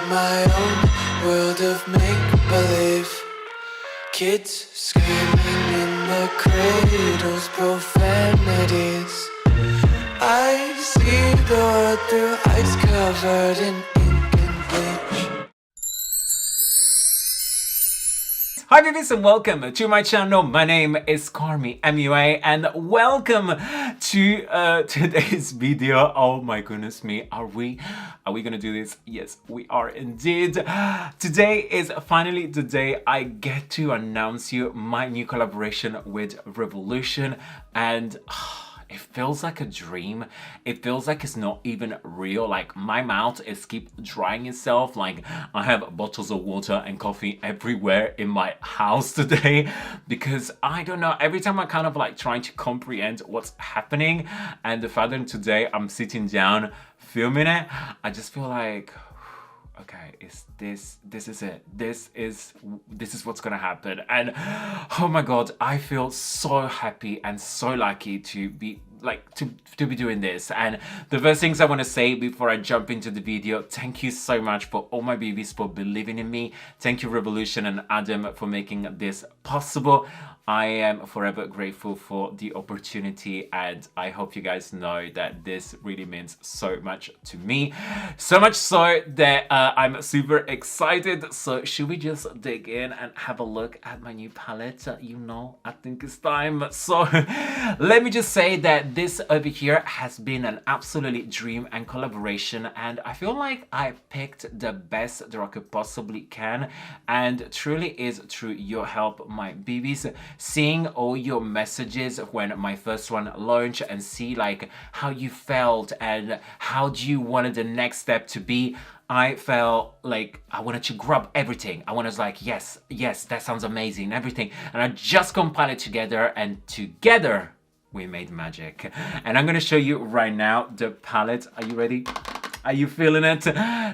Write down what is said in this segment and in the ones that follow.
my own world of make-believe. Kids screaming in the cradles, profanities. I see the world through ice covered in ink and bleach. Hi babies and welcome to my channel. My name is CarmiMua and welcome to today's video. Oh my goodness me, are we gonna do this? Yes, we are indeed. Today is finally the day I get to announce you my new collaboration with Revolution, and it feels like a dream. It feels like it's not even real. Like my mouth is keep drying itself. Like I have bottles of water and coffee everywhere in my house today because I don't know. Every time I kind of like trying to comprehend what's happening, and the fact that today I'm sitting down filming it, I just feel like, okay, this is it. This is what's gonna happen. And oh my god, I feel so happy and so lucky to be to be doing this. And the first things I want to say before I jump into the video, thank you so much for all my babies for believing in me. Thank you Revolution and Adam for making this possible. I am forever grateful for the opportunity, and I hope you guys know that this really means so much to me. So much so that I'm super excited. So should we just dig in and have a look at my new palette? You know, I think it's time. So let me just say that this over here has been an absolutely dream and collaboration, and I feel like I picked the best that I could possibly can, and truly is through your help, my babies. Seeing all your messages when my first one launched and see like how you felt and how do you wanted the next step to be, I felt like I wanted to grab everything. I was like, yes, that sounds amazing, everything. And I just compiled it together, and together we made magic. And I'm gonna show you right now the palette. Are you ready? Are you feeling it?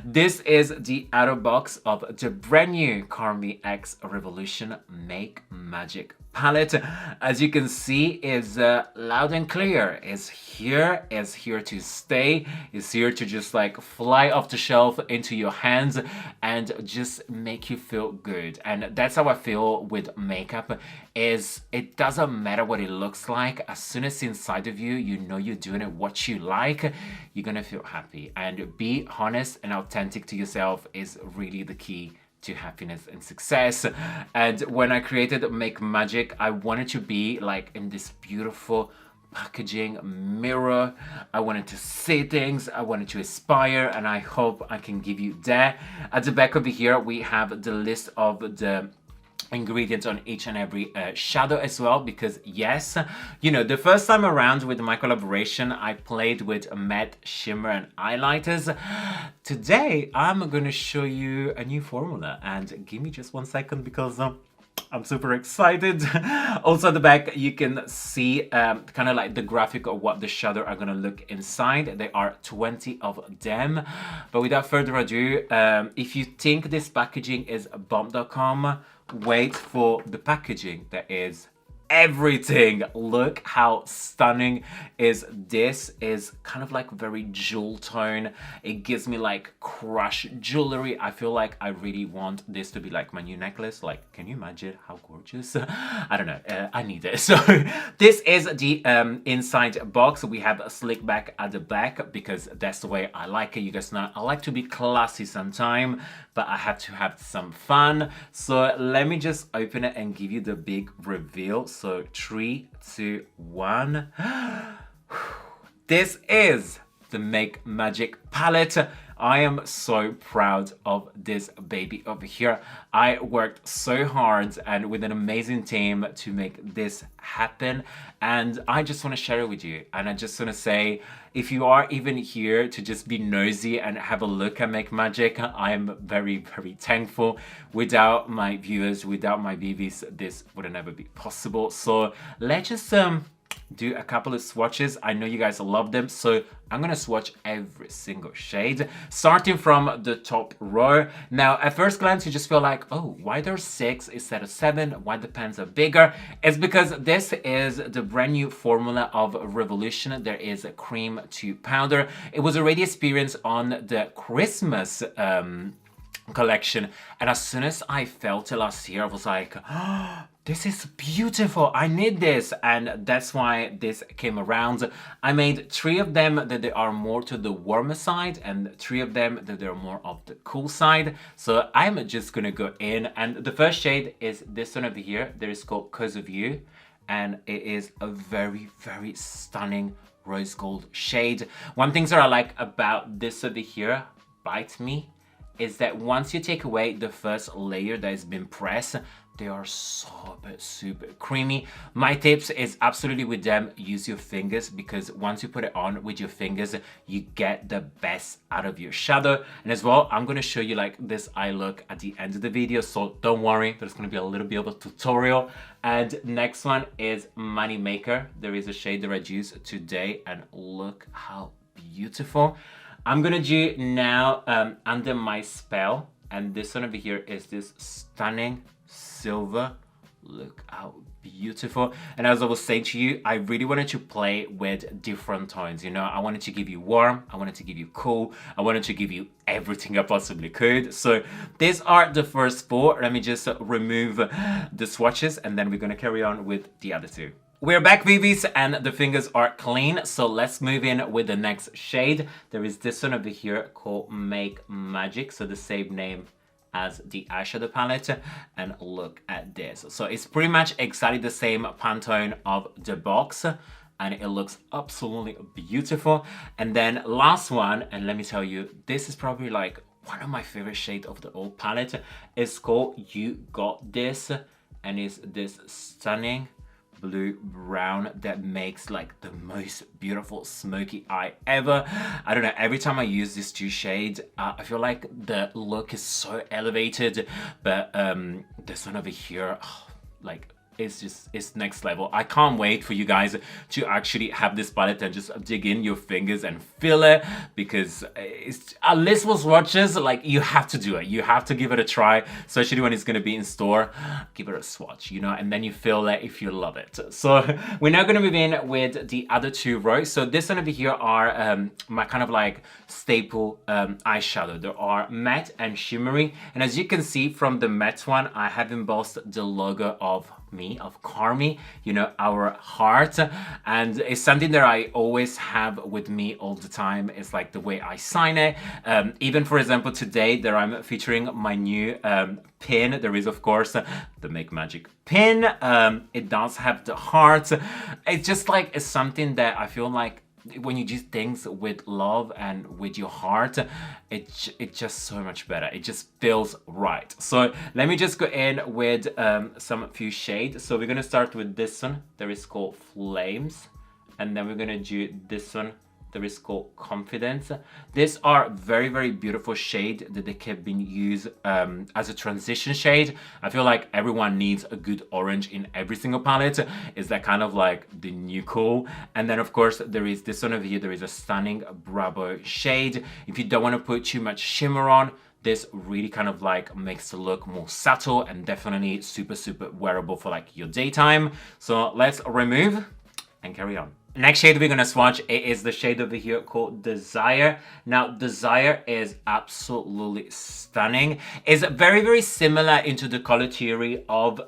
This is the outer box of the brand new Carmi X Revolution Make Magic palette. As you can see, is loud and clear. Is here to stay. Is here to just like fly off the shelf into your hands and just make you feel good. And that's how I feel with makeup. Is it doesn't matter what it looks like. As soon as it's inside of you, you know you're doing it what you like, you're gonna feel happy. And be honest and authentic to yourself is really the key to happiness and success. And when I created Make Magic, I wanted to be like in this beautiful packaging mirror. I wanted to see things, I wanted to aspire, and I hope I can give you that. At the back over here, we have the list of the ingredients on each and every shadow as well, because yes, you know, the first time around with my collaboration I played with matte, shimmer and highlighters. Today I'm gonna show you a new formula, and give me just 1 second because I'm super excited. Also at the back you can see kind of like the graphic of what the shadow are gonna look inside. There are 20 of them, but without further ado, if you think this packaging is bomb.com, wait for the packaging. That is everything. Look how stunning is this. Is kind of like very jewel tone. It gives me like crush jewelry. I feel like I really want this to be like my new necklace. Like, can you imagine how gorgeous? I don't know, I need it. So this is the inside box. We have a slick back at the back because that's the way I like it. You guys know I like to be classy sometime, but I have to have some fun. So let me just open it and give you the big reveal. So 3, 2, 1. This is the Make Magic palette. I am so proud of this baby over here. I worked so hard and with an amazing team to make this happen, and I just want to share it with you. And I just want to say, if you are even here to just be nosy and have a look at Make Magic, I am very, very thankful. Without my viewers, without my babies, this would never be possible. So let's just do a couple of swatches. I know you guys love them, so I'm gonna swatch every single shade, starting from the top row. Now, at first glance, you just feel like, oh, why there's 6 instead of 7? Why the pens are bigger? It's because this is the brand new formula of Revolution. There is a cream to powder. It was already experienced on the Christmas collection. And as soon as I felt it last year, I was like, oh, this is beautiful, I need this. And that's why this came around. I made 3 of them that they are more to the warmer side and 3 of them that they're more of the cool side. So I'm just gonna go in, and the first shade is this one over here. There is called Cause of You, and it is a very, very stunning rose gold shade. One thing that I like about this over here, Bite Me, is that once you take away the first layer that has been pressed, they are super creamy. My tips is absolutely with them, use your fingers, because once you put it on with your fingers, you get the best out of your shadow. And as well, I'm gonna show you like this eye look at the end of the video, so don't worry, there's gonna be a little bit of a tutorial. And next one is Moneymaker. There is a shade that I used today, and look how beautiful. I'm gonna do now Under My Spell, and this one over here is this stunning silver. Look how beautiful. And as I was saying to you, I really wanted to play with different tones. You know, I wanted to give you warm, I wanted to give you cool, I wanted to give you everything I possibly could. So these are the first 4. Let me just remove the swatches, and then we're gonna carry on with the other 2. We're back, VVs, and the fingers are clean, so let's move in with the next shade. There is this one over here called Make Magic, so the same name as the eyeshadow palette, and look at this. So it's pretty much exactly the same Pantone of the box, and it looks absolutely beautiful. And then last one, and let me tell you, this is probably like one of my favorite shades of the whole palette. It's called You Got This, and it's this stunning blue brown that makes like the most beautiful smoky eye ever. I don't know, every time I use these 2 shades, I feel like the look is so elevated, but this one over here, oh, like it's next level. I can't wait for you guys to actually have this palette and just dig in your fingers and feel it, because it's at least with swatches, like you have to do it. You have to give it a try, especially when it's gonna be in store. Give it a swatch, you know, and then you feel it if you love it. So we're now gonna move in with the other 2 rows. So this one over here are my kind of like staple eyeshadow. There are matte and shimmery, and as you can see from the matte one, I have embossed the logo of Carmi, you know, our heart, and it's something that I always have with me all the time. It's like the way I sign it. Even for example today that I'm featuring my new pin, there is of course the Make Magic pin. It does have the heart. It's just like, it's something that I feel like when you do things with love and with your heart, it's just so much better. It just feels right. So let me just go in with some few shades. So we're gonna start with this one. There is called Flames, and then we're gonna do this one. There is called Confidence. These are very, very beautiful shade that they can be used as a transition shade. I feel like everyone needs a good orange in every single palette. Is that kind of like the new cool? And then of course there is this one over here. There is a stunning Bravo shade. If you don't want to put too much shimmer on, this really kind of like makes the look more subtle and definitely super wearable for like your daytime. So let's remove and carry on. Next shade we're gonna swatch, it is the shade over here called Desire. Now, Desire is absolutely stunning. It's very, very similar into the color theory of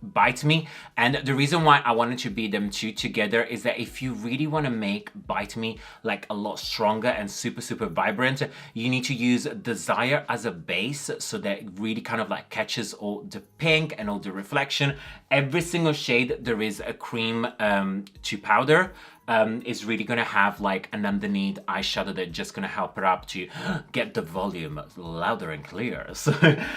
Bite Me. And the reason why I wanted to be them 2 together is that if you really wanna make Bite Me like a lot stronger and super vibrant, you need to use Desire as a base, so that it really kind of like catches all the pink and all the reflection. Every single shade there is a cream to powder. Is really gonna have like an underneath eyeshadow that's just gonna help it up to get the volume louder and clear. So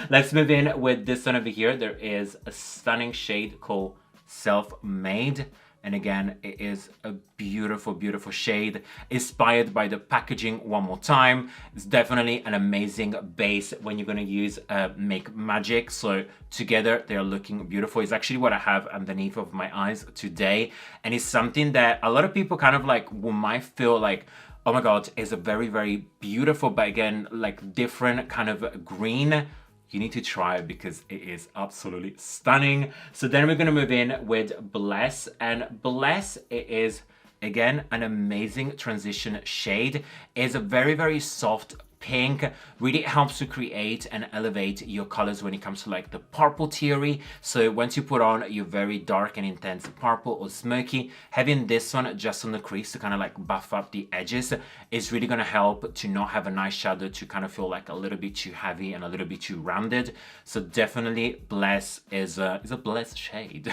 let's move in with this one over here. There is a stunning shade called Self-Made. And again, it is a beautiful shade, inspired by the packaging one more time. It's definitely an amazing base when you're gonna use Make Magic. So together they're looking beautiful. It's actually what I have underneath of my eyes today. And it's something that a lot of people kind of like might feel like, oh my God, it's a very beautiful, but again, like different kind of green. You need to try it because it is absolutely stunning. So then we're gonna move in with Bless, and Bless, it is again an amazing transition shade. It's a very soft pink. Really helps to create and elevate your colors when it comes to like the purple theory. So once you put on your very dark and intense purple or smoky, having this one just on the crease to kind of like buff up the edges is really going to help to not have a nice shadow to kind of feel like a little bit too heavy and a little bit too rounded. So definitely Bless is a Bless shade.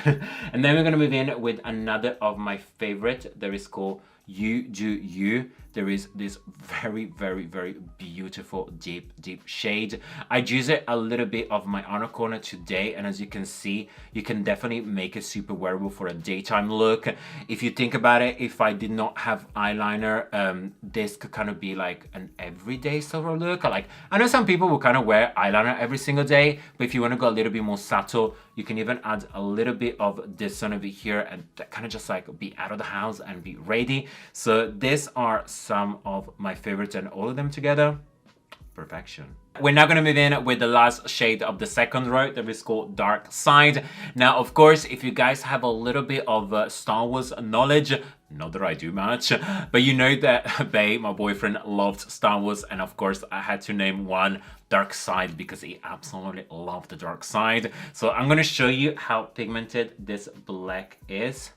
And then we're going to move in with another of my favorite. There is called You Do You. There is this very beautiful deep shade. I use it a little bit of my outer corner today, and as you can see, you can definitely make it super wearable for a daytime look. If you think about it, if I did not have eyeliner, this could kind of be like an everyday sort of look. Like, I know some people will kind of wear eyeliner every single day, but if you want to go a little bit more subtle, you can even add a little bit of this one over here and kind of just like be out of the house and be ready. So these are some of my favorites, and all of them together, perfection. We're now going to move in with the last shade of the second row that is called Dark Side. Now, of course, if you guys have a little bit of Star Wars knowledge, not that I do much, but you know that Bay, my boyfriend, loved Star Wars, and of course I had to name one Dark Side because he absolutely loved the Dark Side. So I'm going to show you how pigmented this black is,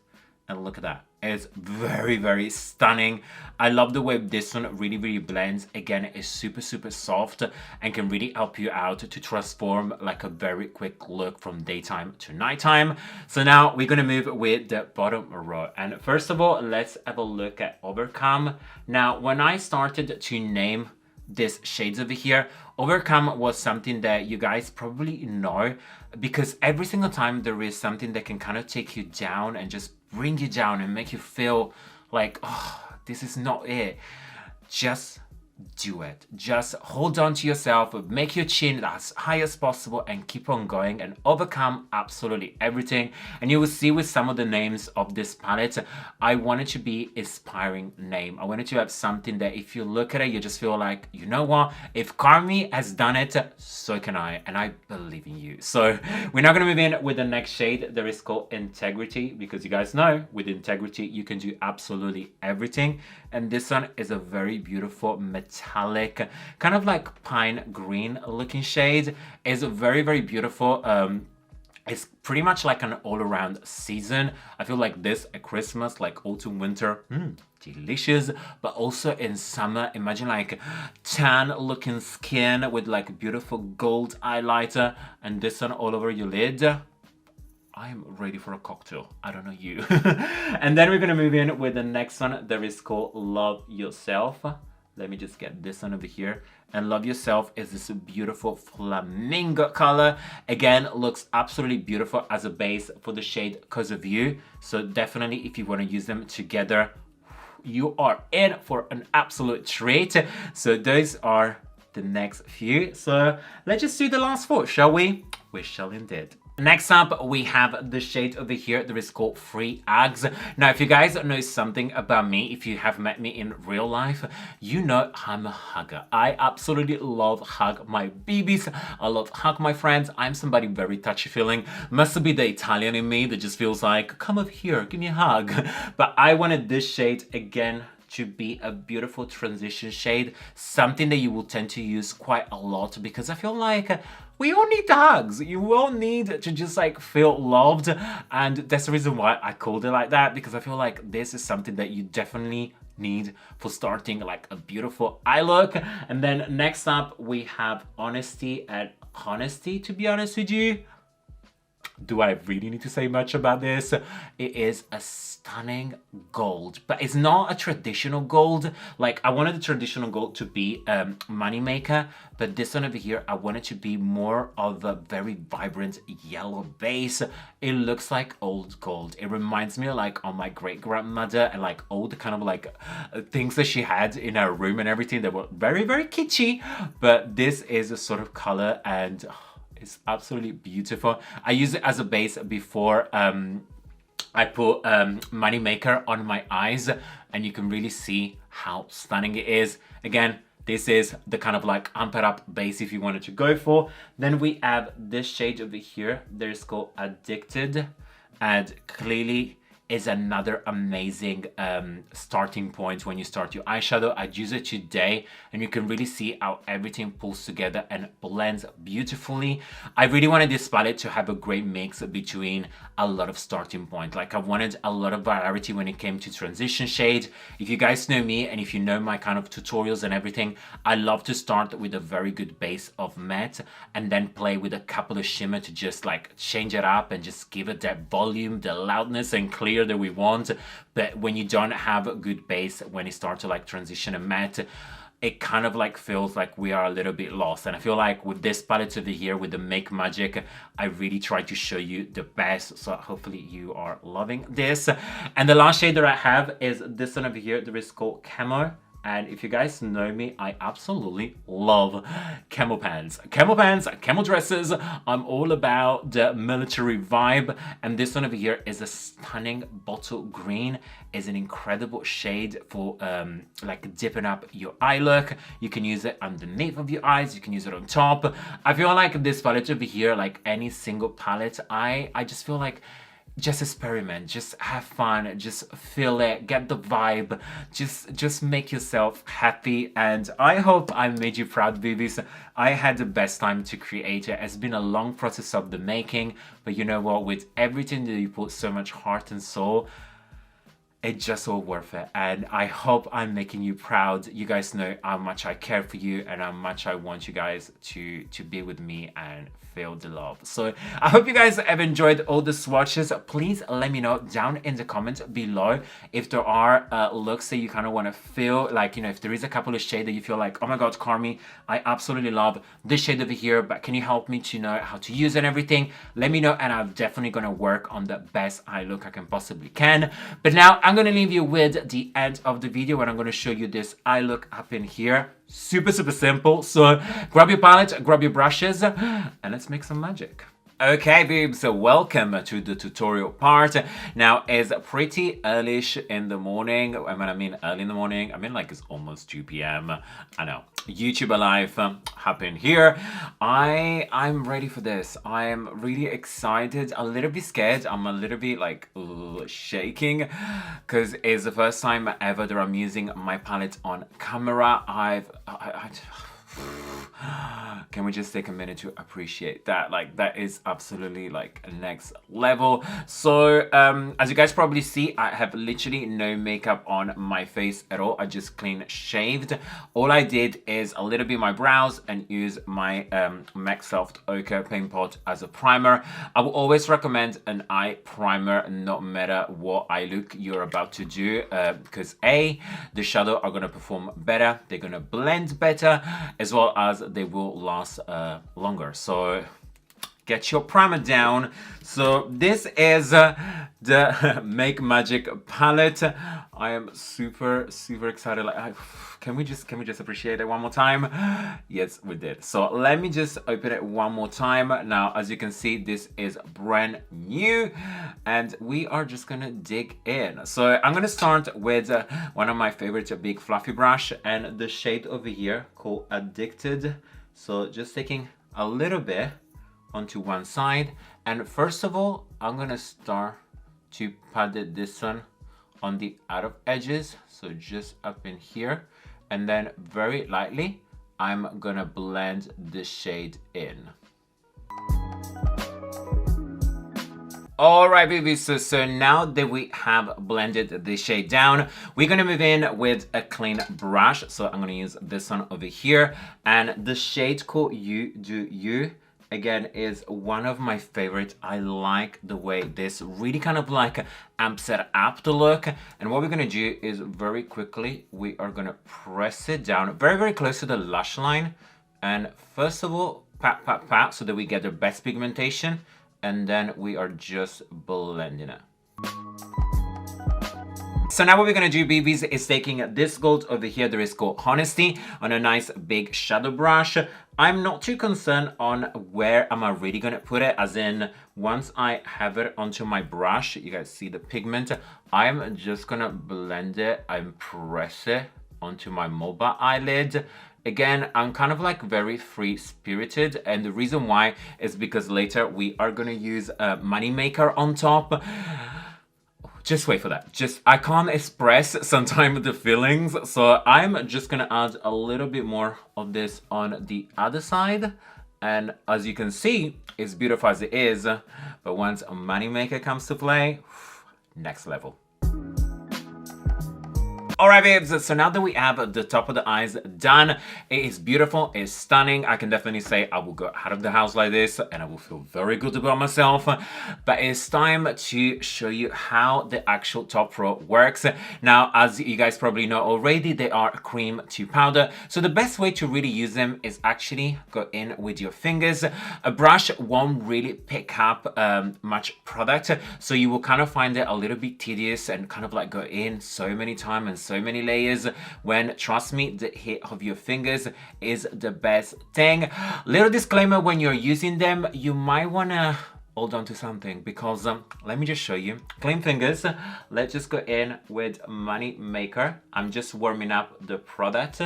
and look at that. It's very stunning. I love the way this one really blends. Again, it's super soft and can really help you out to transform like a very quick look from daytime to nighttime. So now we're gonna move with the bottom row, and first of all, let's have a look at Overcome. Now, when I started to name these shades over here, Overcome was something that you guys probably know, because every single time there is something that can kind of take you down and just bring you down and make you feel like, oh, this is not it. Just do it. Just hold on to yourself, make your chin as high as possible and keep on going and overcome absolutely everything. And you will see with some of the names of this palette, I wanted to be inspiring name. I wanted to have something that if you look at it, you just feel like, you know what, if Carmi has done it, so can I, and I believe in you. So we're now going to move in with the next shade that is called Integrity, because you guys know with Integrity you can do absolutely everything. And this one is a very beautiful metallic, kind of like pine green looking shade. It's very beautiful. It's pretty much like an all-around season. I feel like this at Christmas, like autumn, winter, delicious. But also in summer, imagine like tan looking skin with like beautiful gold highlighter and this one all over your lid. I'm ready for a cocktail. I don't know you. And then we're gonna move in with the next one that is called Love Yourself. Let me just get this one over here. And Love Yourself is this beautiful flamingo color. Again, looks absolutely beautiful as a base for the shade Cause of You. So definitely if you want to use them together, you are in for an absolute treat. So those are the next few. So let's just do the last four, shall we? We shall indeed. Next up, we have the shade over here that is called Free Hugs. Now, if you guys know something about me, if you have met me in real life, you know I'm a hugger. I absolutely love hug my babies. I love hug my friends. I'm somebody very touchy-feeling. Must be the Italian in me that just feels like, come over here, give me a hug. But I wanted this shade again to be a beautiful transition shade, something that you will tend to use quite a lot, because I feel like we all need the hugs. You all need to just like feel loved, and that's the reason why I called it like that, because I feel like this is something that you definitely need for starting like a beautiful eye look. And then next up we have Honesty and Honesty. To be honest with you, do I really need to say much about this? It is a stunning gold, but it's not a traditional gold. Like, I wanted the traditional gold to be Moneymaker, but this one over here, I want it to be more of a very vibrant yellow base. It looks like old gold. It reminds me like of my great-grandmother and like old kind of like things that she had in her room and everything that were very kitschy, but this is a sort of color and it's absolutely beautiful. I use it as a base before I put Moneymaker on my eyes, and you can really see how stunning it is. Again, this is the kind of like amp it up base if you wanted to go for. Then we have this shade over here that is called Addicted, and clearly is another amazing starting point when you start your eyeshadow. I use it today and you can really see how everything pulls together and blends beautifully. I really wanted this palette to have a great mix between a lot of starting points. Like I wanted a lot of variety when it came to transition shade. If you guys know me and if you know my kind of tutorials and everything, I love to start with a very good base of matte and then play with a couple of shimmer to just like change it up and just give it that volume, the loudness and clear that we want. But when you don't have a good base, when it starts to like transition a matte, it kind of like feels like we are a little bit lost. And I feel like with this palette over here, with the Make Magic, I really try to show you the best. So hopefully you are loving this. And the last shade that I have is this one over here. There is called Camo. And if you guys know me, I absolutely love camo pants. Camo pants, camo dresses. I'm all about the military vibe. And this one over here is a stunning bottle green. Is an incredible shade for like dipping up your eye look. You can use it underneath of your eyes. You can use it on top. I feel like this palette over here, like any single palette, I just feel like just experiment, just have fun, just feel it, get the vibe, just make yourself happy. And I hope I made you proud, babies. I had the best time to create it. It's been a long process of the making, but you know what, with everything that you put so much heart and soul, it's just all worth it. And I hope I'm making you proud. You guys know how much I care for you and how much I want you guys to be with me and feel the love. So I hope you guys have enjoyed all the swatches. Please let me know down in the comments below if there are looks that you kind of want to feel like, you know, if there is a couple of shades that you feel like, oh my god, Carmi, I absolutely love this shade over here, but can you help me to know how to use it and everything? Let me know and I'm definitely gonna work on the best eye look I can possibly can. But now I'm gonna leave you with the end of the video when I'm gonna show you this eye look up in here. Super simple. So grab your palette, grab your brushes, and let's make some magic. Okay, babes, so welcome to the tutorial part. Now, it's pretty early-ish in the morning. When I mean early in the morning, I mean like it's almost 2 p.m. I know. YouTube Alive happened here. I'm ready for this. I am really excited, a little bit scared. I'm a little bit like shaking because it's the first time ever that I'm using my palette on camera. Can we just take a minute to appreciate that? Like, that is absolutely like next level. So as you guys probably see, I have literally no makeup on my face at all. I just clean shaved. All I did is a little bit my brows and use my MAC Soft Ochre Paint Pot as a primer. I will always recommend an eye primer, no matter what eye look you're about to do, because A, the shadow are gonna perform better, they're gonna blend better, as well as they will last longer. Get your primer down. So this is the Make Magic palette. I am super excited. Like, can we just appreciate it one more time? Yes, we did. So let me just open it one more time. Now, as you can see, this is brand new and we are just gonna dig in. So I'm gonna start with one of my favorite big fluffy brush and the shade over here called Addicted. So just taking a little bit onto one side, and first of all I'm gonna start to pat this one on the outer edges, so just up in here, and then very lightly I'm gonna blend the shade in. Alright, babies, so now that we have blended the shade down, we're gonna move in with a clean brush. So I'm gonna use this one over here, and the shade called You Do You, again, is one of my favorite. I like the way this really kind of like amps it up the look. And what we're gonna do is very quickly, we are gonna press it down very close to the lash line. And first of all, pat, so that we get the best pigmentation. And then we are just blending it. So now what we're gonna do, babies, is taking this gold over here, there is called Honesty, on a nice big shadow brush. I'm not too concerned on where am I really gonna put it, as in once I have it onto my brush, you guys see the pigment, I'm just gonna blend it and press it onto my mobile eyelid. Again, I'm kind of like very free-spirited, and the reason why is because later we are gonna use Moneymaker on top. just wait for that. I can't express sometimes the feelings, so I'm just gonna add a little bit more of this on the other side. And as you can see, it's beautiful as it is, but once a Moneymaker comes to play, next level. Alright babes, so now that we have the top of the eyes done, it is beautiful, it's stunning. I can definitely say I will go out of the house like this and I will feel very good about myself. But it's time to show you how the actual top row works. Now, as you guys probably know already, they are cream to powder. So the best way to really use them is actually go in with your fingers. A brush won't really pick up much product, so you will kind of find it a little bit tedious and kind of like go in so many times and so many layers, when trust me, the hit of your fingers is the best thing. Little disclaimer, when you're using them, you might want to hold on to something, because let me just show you. Clean fingers. Let's just go in with Moneymaker. I'm just warming up the product.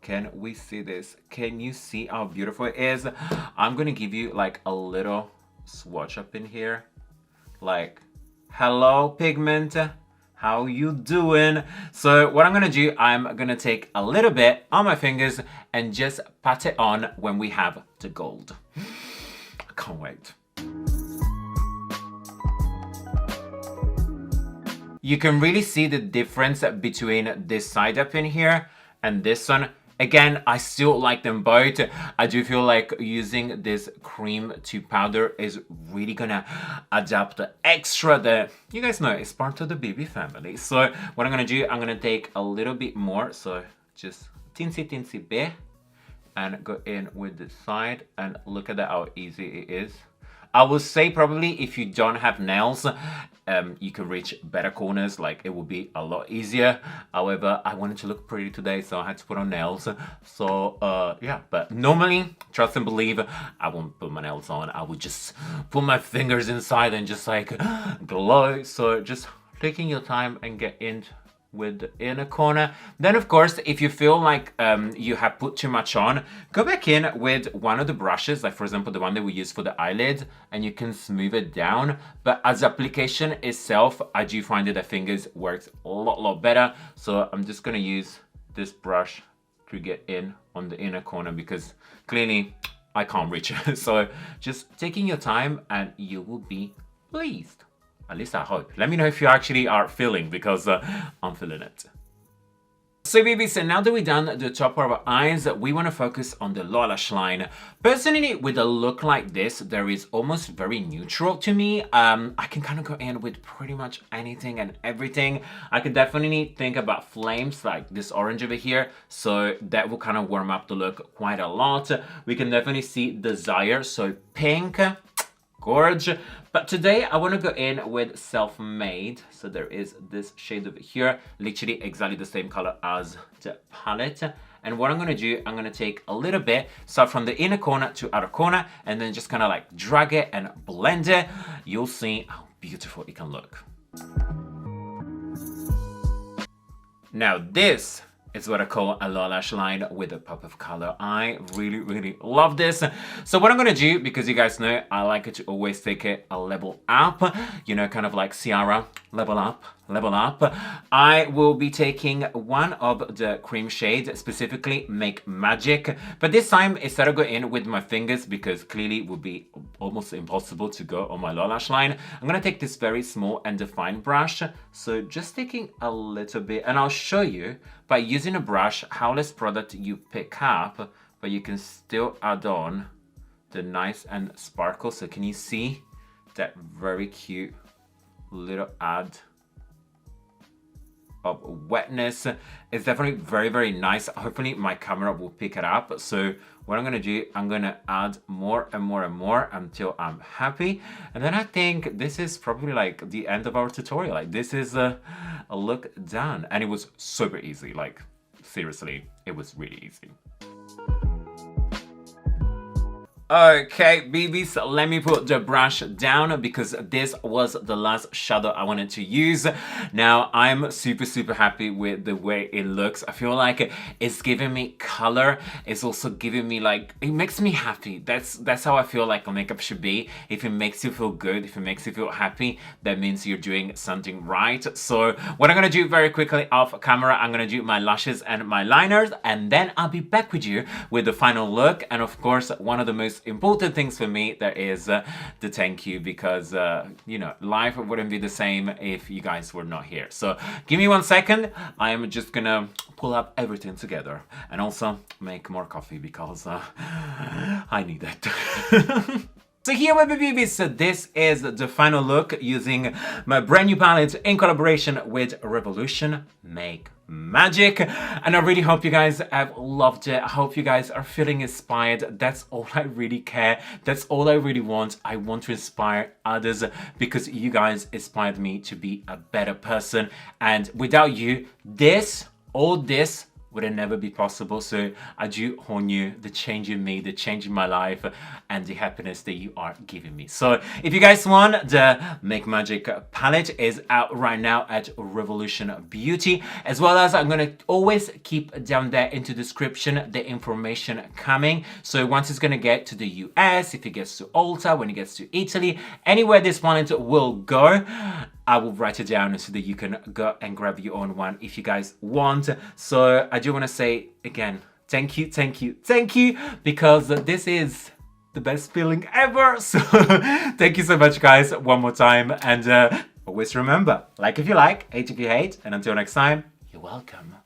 Can we see this? Can you see how beautiful it is? I'm gonna give you like a little swatch up in here, like, hello pigment, how you doing? So what I'm gonna do, I'm gonna take a little bit on my fingers and just pat it on when we have the gold. I can't wait. You can really see the difference between this side up in here and this one. Again, I still like them both. I do feel like using this cream to powder is really gonna adapt the extra that, you guys know, it's part of the BB family. So what I'm gonna do, I'm gonna take a little bit more, so just teensy bit, and go in with the side, and look at that, how easy it is. I would say probably if you don't have nails, you can reach better corners, like it will be a lot easier. However, I wanted to look pretty today, so I had to put on nails. So yeah, but normally, trust and believe, I won't put my nails on. I would just put my fingers inside and just like glow. So just taking your time and get in with the inner corner. Then of course, if you feel like you have put too much on, go back in with one of the brushes, like for example the one that we use for the eyelid, and you can smooth it down. But as application itself, I do find that the fingers works a lot better. So I'm just gonna use this brush to get in on the inner corner, because clearly I can't reach it. So just taking your time and you will be pleased. At least I hope. Let me know if you actually are feeling, because I'm feeling it. So baby, so now that we've done the top of our eyes, we want to focus on the lower lash line. Personally, with a look like this, there is almost very neutral to me. I can kind of go in with pretty much anything and everything. I could definitely think about flames like this orange over here, so that will kind of warm up the look quite a lot. We can definitely see desire, so pink, gorge. But today I want to go in with Self-Made. So there is this shade over here, literally exactly the same color as the palette. And what I'm going to do, I'm going to take a little bit, start from the inner corner to outer corner, and then just kind of like drag it and blend it. You'll see how beautiful it can look. Now this is what I call a low lash line with a pop of color. I really love this. So what I'm gonna do, because you guys know I like it to always take it a level up, you know, kind of like Ciara, level up. I will be taking one of the cream shades, specifically Make Magic, but this time instead of going in with my fingers, because clearly it would be almost impossible to go on my low lash line, I'm gonna take this very small and defined brush. So just taking a little bit, and I'll show you by using a brush how less product you pick up, but you can still add on the nice and sparkle. So can you see that very cute little add of wetness? It's definitely very nice. Hopefully my camera will pick it up. So what I'm gonna do, I'm gonna add more and more until I'm happy. And then I think this is probably like the end of our tutorial. Like this is a look done. And it was super easy. Like seriously, it was really easy. Okay, babies, let me put the brush down because this was the last shadow I wanted to use. Now, I'm super happy with the way it looks. I feel like it's giving me color. It's also giving me like, it makes me happy. That's how I feel like makeup should be. If it makes you feel good, if it makes you feel happy, that means you're doing something right. So what I'm gonna do very quickly off camera, I'm gonna do my lashes and my liners, and then I'll be back with you with the final look. And of course, one of the most important things for me, that is the thank you, because you know, life wouldn't be the same if you guys were not here. So give me 1 second. I am just gonna pull up everything together and also make more coffee because I need it. So here my babies, so this is the final look using my brand new palette in collaboration with Revolution Make Magic, and I really hope you guys have loved it. I hope you guys are feeling inspired. That's all I really care. That's all I really want. I want to inspire others because you guys inspired me to be a better person, and without you, all this would it never be possible. So I do own you, the change in me, the change in my life, and the happiness that you are giving me. So if you guys want, the Make Magic palette is out right now at Revolution Beauty, as well as I'm gonna always keep down there into the description the information coming. So once it's gonna get to the US, if it gets to Ulta, when it gets to Italy, anywhere this palette will go, I will write it down so that you can go and grab your own one if you guys want. So I do want to say again, thank you, because this is the best feeling ever. So thank you so much, guys, one more time. And always remember, like if you like, hate if you hate. And until next time, you're welcome.